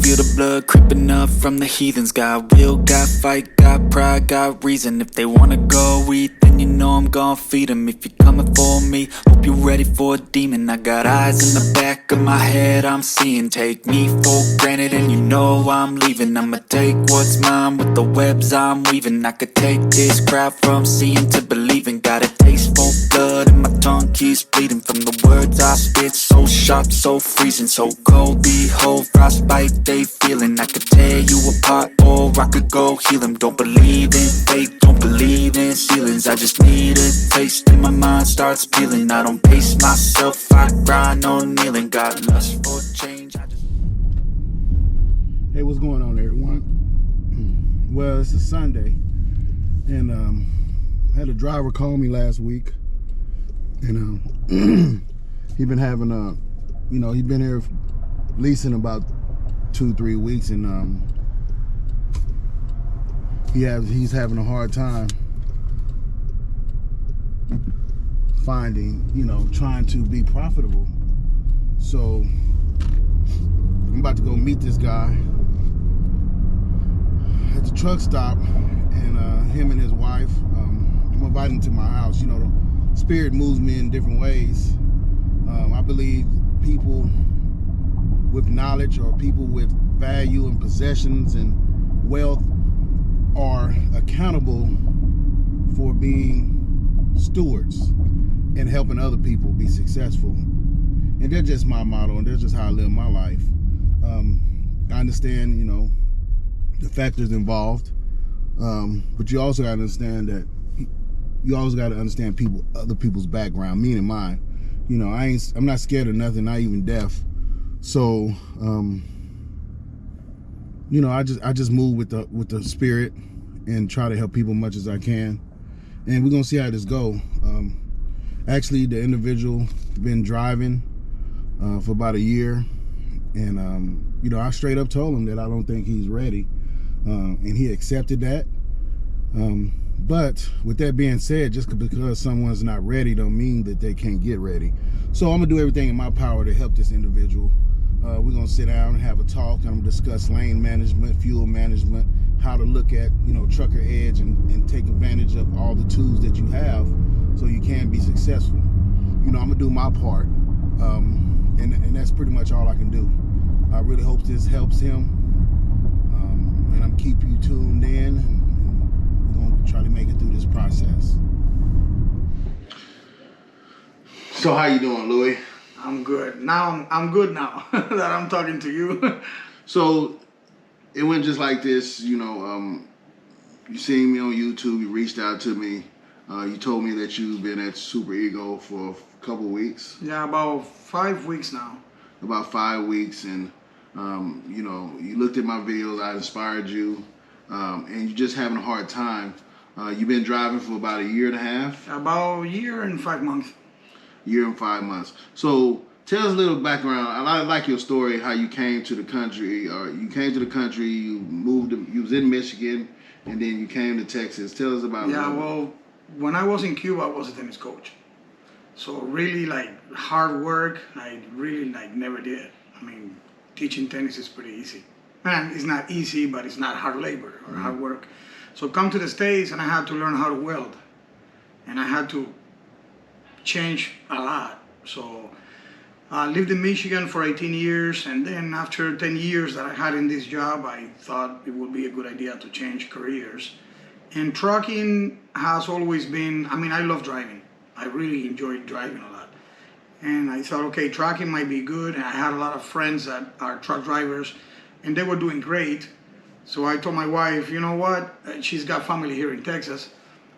feel the blood creeping up from the heathens. Got will, got fight, got pride, got reason. If they wanna go eat, then you know I'm gon' feed them. If you're coming for me, hope you're ready for a demon. I got eyes in the back of my head, I'm seeing. Take me for granted and you know I'm leaving. I'ma take what's mine with the webs I'm weaving. I could take this crowd from seeing to believing. Got a taste for blood and my tongue keeps bleeding from the words I spit. So sharp, so freezing, so cold. Behold, frostbite they feeling. I could tear you apart or I could go heal them. Don't believe in fate, don't believe in ceilings. I just need a taste and my mind starts peeling. I don't pace myself, I grind on kneeling. Got lust for change, I just... Hey, what's going on, everyone? Well, it's a Sunday, and I had a driver call me last week, and he been having he been here leasing about 2-3 weeks, and he's having a hard time trying to be profitable. So I'm about to go meet this guy at the truck stop, and him and his wife, I'm inviting him to my house. You know, the spirit moves me in different ways. I believe people with knowledge or people with value and possessions and wealth are accountable for being stewards and helping other people be successful. And that's just my motto, and that's just how I live my life. I understand, the factors involved, but you also got to understand that you always got to understand other people's background, meaning mine. I'm not scared of nothing, not even death. So, I just move with the spirit and try to help people as much as I can. And we're gonna see how this go. Actually, the individual been driving for about a year, and I straight up told him that I don't think he's ready, and he accepted that. But with that being said, just because someone's not ready don't mean that they can't get ready. So I'm gonna do everything in my power to help this individual. We're gonna sit down and have a talk, and I'm gonna discuss lane management, fuel management, how to look at trucker edge and take advantage of all the tools that you have so you can be successful. I'm gonna do my part, and that's pretty much all I can do. I really hope this helps him, and I'm keep you tuned in, and we're gonna try to make it through this process. So how you doing, Louis? I'm good. I'm good now that I'm talking to you. So it went just like this, you seen me on YouTube, you reached out to me, you told me that you've been at Super Ego for a couple weeks. Yeah, about 5 weeks now. About 5 weeks, and you looked at my videos, I inspired you, and you're just having a hard time. You've been driving for about a year and a half? About a year and 5 months. Year and 5 months. So tell us a little background. I like your story, how you came to the country. You moved, you was in Michigan, and then you came to Texas. Tell us about Yeah, well, when I was in Cuba, I was a tennis coach. So really, hard work, I really, never did. I mean, teaching tennis is pretty easy. Man, it's not easy, but it's not hard labor or hard work. So come to the States, and I had to learn how to weld. And I had to change a lot. So I lived in Michigan for 18 years, and then after 10 years that I had in this job, I thought it would be a good idea to change careers. And trucking has always been, I love driving. I really enjoyed driving a lot. And I thought, okay, trucking might be good. And I had a lot of friends that are truck drivers, and they were doing great. So I told my wife, you know what? She's got family here in Texas.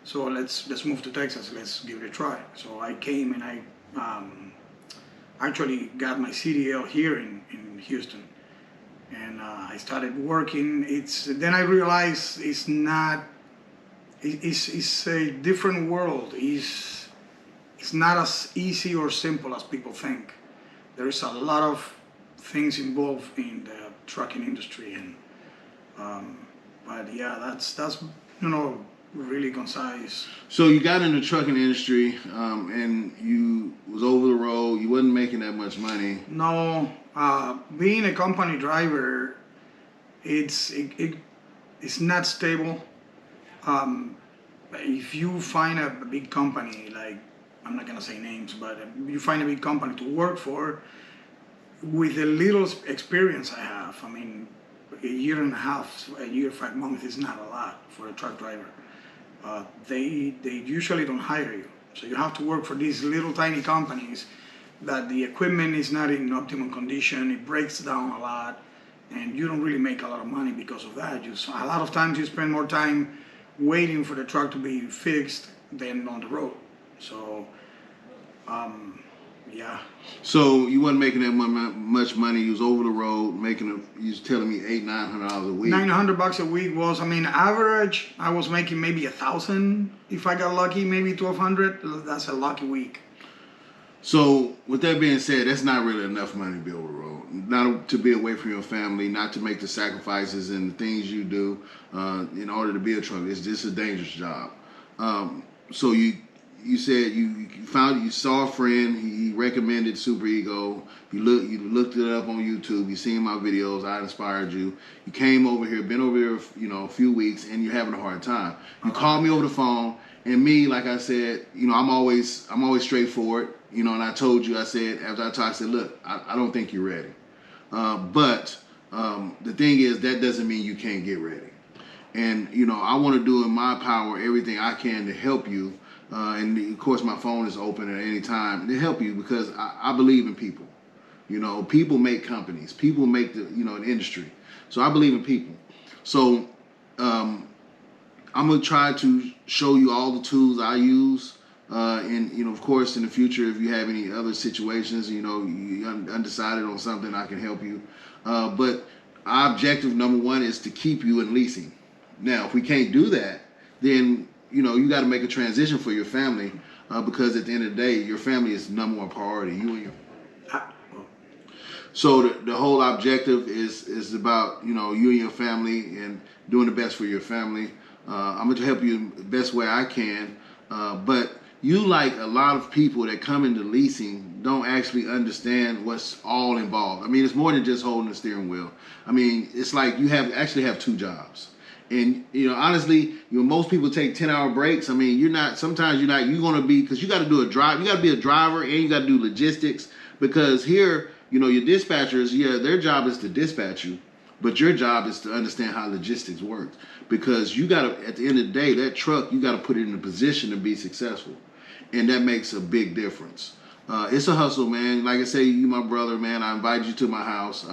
So let's move to Texas. Let's give it a try. So I came, and I actually got my CDL here in Houston, and I started working. Then I realized it's a different world. It's not as easy or simple as people think. There is a lot of things involved in the trucking industry, and but yeah, that's really concise. So you got in the trucking industry, and you was over the road. You wasn't making that much money. No, being a company driver, it's not stable. If you find a big company, like, I'm not gonna say names, but you find a big company to work for, with the little experience I have, I mean, a year and a half, a year, 5 months is not a lot for a truck driver. They usually don't hire you. So you have to work for these little tiny companies that the equipment is not in optimum condition, it breaks down a lot, and you don't really make a lot of money because of that. A lot of times you spend more time waiting for the truck to be fixed than on the road. So, yeah. So you wasn't making that much money. You was over the road making. You was telling me $800-900 a week. $900 a week was, I mean, average. I was making maybe 1,000 if I got lucky, maybe 1,200. That's a lucky week. So with that being said, that's not really enough money to be over the road. Not to be away from your family, not to make the sacrifices and the things you do in order to be a trucker. It's just a dangerous job. So you said you saw a friend, he recommended Super Ego. You looked it up on YouTube. You seen my videos. I inspired you. You came over here, been over here, a few weeks, and you're having a hard time. You called me over the phone, and me, like I said, I'm always straightforward. And I told you, I said, after I talked, I said, look, I don't think you're ready. But the thing is, that doesn't mean you can't get ready. And, I want to do in my power everything I can to help you. And of course, my phone is open at any time to help you because I believe in people. People make companies. People make an industry. So I believe in people. So I'm going to try to show you all the tools I use. And of course, in the future, if you have any other situations, you're undecided on something, I can help you. But our objective, number one, is to keep you in leasing. Now, if we can't do that, then you got to make a transition for your family because at the end of the day, your family is number one priority. You and your. So the whole objective is about you and your family and doing the best for your family. I'm going to help you the best way I can, but you, like a lot of people that come into leasing, don't actually understand what's all involved. I mean, it's more than just holding the steering wheel. I mean, it's like you actually have two jobs. And, honestly, most people take 10-hour breaks. I mean, you're going to be, because you got to do you got to be a driver and you got to do logistics because here, your dispatchers, their job is to dispatch you, but your job is to understand how logistics works because you got to, at the end of the day, that truck, you got to put it in a position to be successful. And that makes a big difference. It's a hustle, man. Like I say, you my brother, man. I invited you to my house.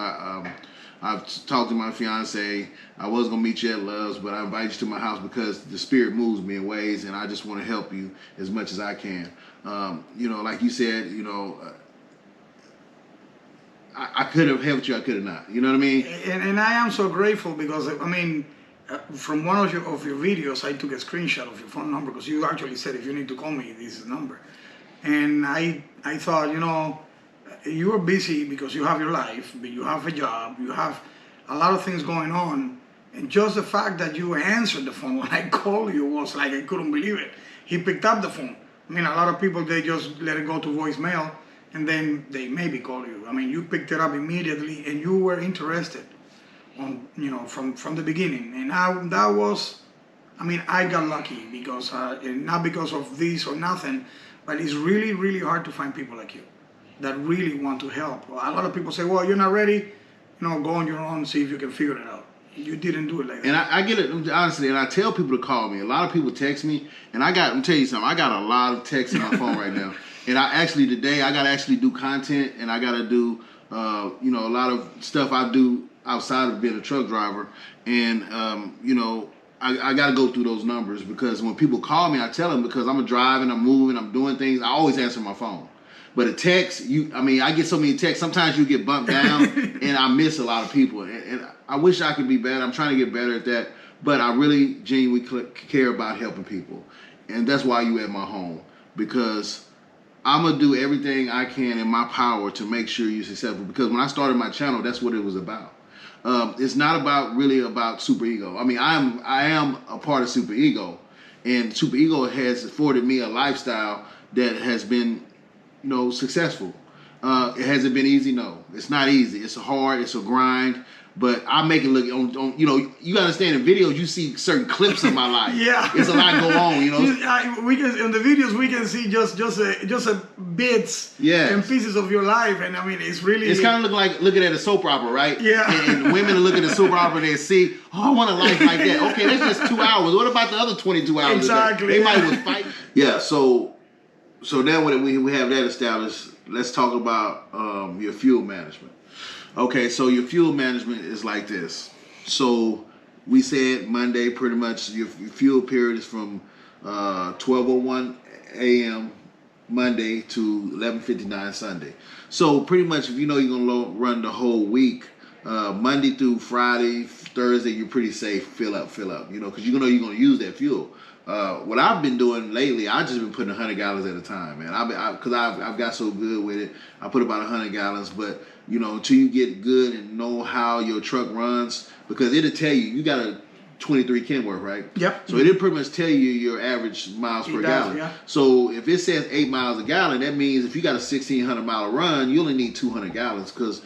I've talked to my fiance. I was gonna meet you at Love's, but I invited you to my house because the spirit moves me in ways, and I just want to help you as much as I can. Like you said, I could have helped you. I could have not. You know what I mean? And I am so grateful because from one of your videos, I took a screenshot of your phone number because you actually said if you need to call me, this is the number. And I thought, you are busy because you have your life, but you have a job, you have a lot of things going on. And just the fact that you answered the phone when I called you was like, I couldn't believe it. He picked up the phone. I mean, a lot of people, they just let it go to voicemail and then they maybe call you. I mean, you picked it up immediately and you were interested on, from the beginning. And that was, I got lucky because, not because of this or nothing, but it's really, really hard to find people like you that really want to help. A lot of people say, well, you're not ready, go on your own, see if you can figure it out. You didn't do it like that. And I get it, honestly, and I tell people to call me. A lot of people text me, and I'm tell you something, I got a lot of texts in my phone right now. And today, I got to actually do content, and I got to do, a lot of stuff I do outside of being a truck driver. And, I got to go through those numbers because when people call me, I tell them because I'm driving, I'm moving, I'm doing things, I always answer my phone. But a text, I get so many texts. Sometimes you get bumped down, and I miss a lot of people. And I wish I could be better. I'm trying to get better at that. But I really genuinely care about helping people. And that's why you at my home. Because I'm going to do everything I can in my power to make sure you're successful. Because when I started my channel, that's what it was about. It's not really about Super Ego. I am a part of Super Ego. And Super Ego has afforded me a lifestyle that has been successful. Has it been easy? No, it's not easy. It's hard. It's a grind. But I make it look on you know, you understand in videos you see certain clips of my life. Yeah, it's a lot go on. You know, we can in the videos we can see just a bits and pieces of your life, and I mean it's kind of like looking at a soap opera, right? Yeah, and women look at a soap opera and they see, oh, I want a life like that. Okay, that's just 2 hours. What about the other 22 hours? Exactly. They might was fighting. Yeah, so now when we have that established, let's talk about your fuel management. Okay, so your fuel management is like this. So we said Monday, pretty much your fuel period is from 12:01 a.m. Monday to 11:59 Sunday. So pretty much if you know you're gonna run the whole week, Monday through Friday, Thursday, you're pretty safe. Fill up, you know, because you know you're gonna use that fuel. What I've been doing lately, I've just been putting 100 gallons at a time, man. Because I've got so good with it, I put about 100 gallons. But you know, until you get good and know how your truck runs, because it'll tell you got a 23 Kenworth, right? Yep. So it'll pretty much tell you your average miles per gallon. Yeah. So if it says 8 miles a gallon, that means if you got a 1,600 mile run, you only need 200 gallons because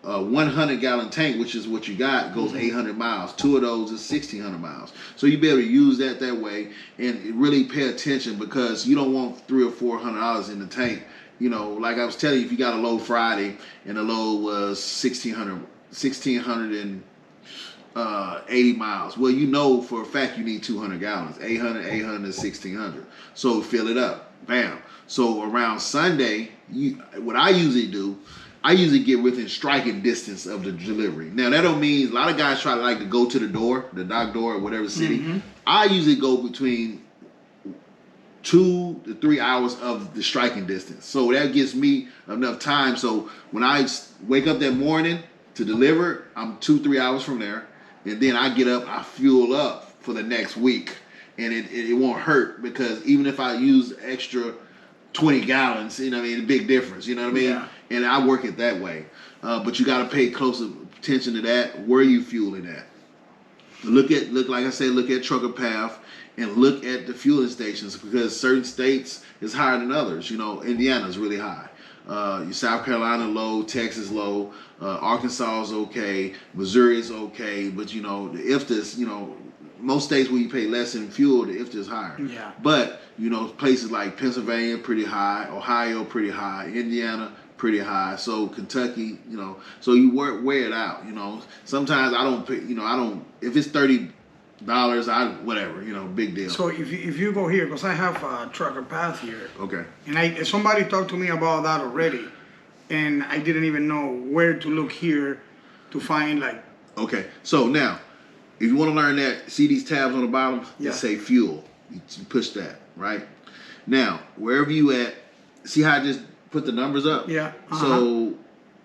100 gallon tank, which is what you got, goes 800 miles. 2 of those is 1,600 miles. So you be able to use that way and really pay attention because you don't want $300 or $400 in the tank. You know, like I was telling you, if you got a load Friday and the load was 1,680 miles, well, you know for a fact you need 200 gallons. 800, 1,600. So fill it up. Bam. So around Sunday, what I usually do, I usually get within striking distance of the delivery. Now that don't mean a lot of guys try to like to go to the door, the dock door, or whatever city. Mm-hmm. I usually go between 2 to 3 hours of the striking distance. So that gives me enough time. So when I wake up that morning to deliver, I'm 2-3 hours from there, and then I get up, I fuel up for the next week, and it won't hurt because even if I use extra 20 gallons, you know what I mean, a big difference, you know what I mean? Yeah. And I work it that way. But you got to pay close attention to that. Where are you fueling at? Look like I said, look at Trucker Path and look at the fueling stations because certain states is higher than others. You know, Indiana's really high. South Carolina low, Texas low, Arkansas is okay, Missouri is okay, but you know, the IFTA's, you know, most states where you pay less in fuel, the IFTA is higher. Yeah. But, you know, places like Pennsylvania, pretty high, Ohio, pretty high, Indiana, pretty high. So Kentucky, you know, so you weigh it out, you know. Sometimes I don't pay, you know, if it's $30, whatever, you know, big deal. So if you go here, because I have a Trucker Path here. Okay. And somebody talked to me about that already, and I didn't even know where to look here to find like. Okay. So now, if you want to learn that, see these tabs on the bottom? Yeah. That say fuel. You push that, right? Now, wherever you at, see how I just put the numbers up? Yeah. So,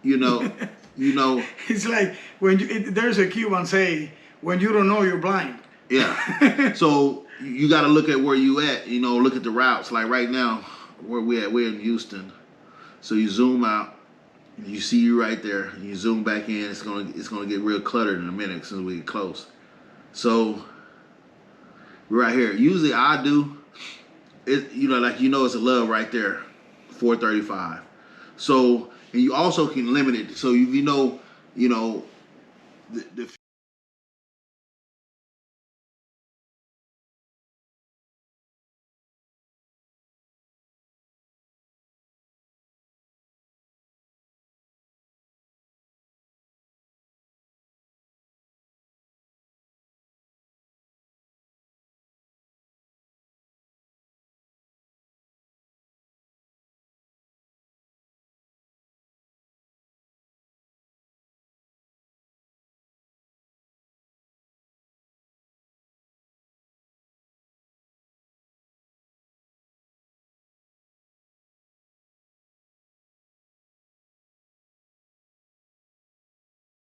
you know. It's like when there's a Cuban say, when you don't know, you're blind. Yeah. So you got to look at where you at. You know, look at the routes. Like right now, where we at? We're in Houston. So you zoom out. You see you right there. You zoom back in. It's gonna get real cluttered in a minute since we get close. So we're right here. Usually I do it. You know, like it's a love right there. 435. So and you also can limit it. So you know the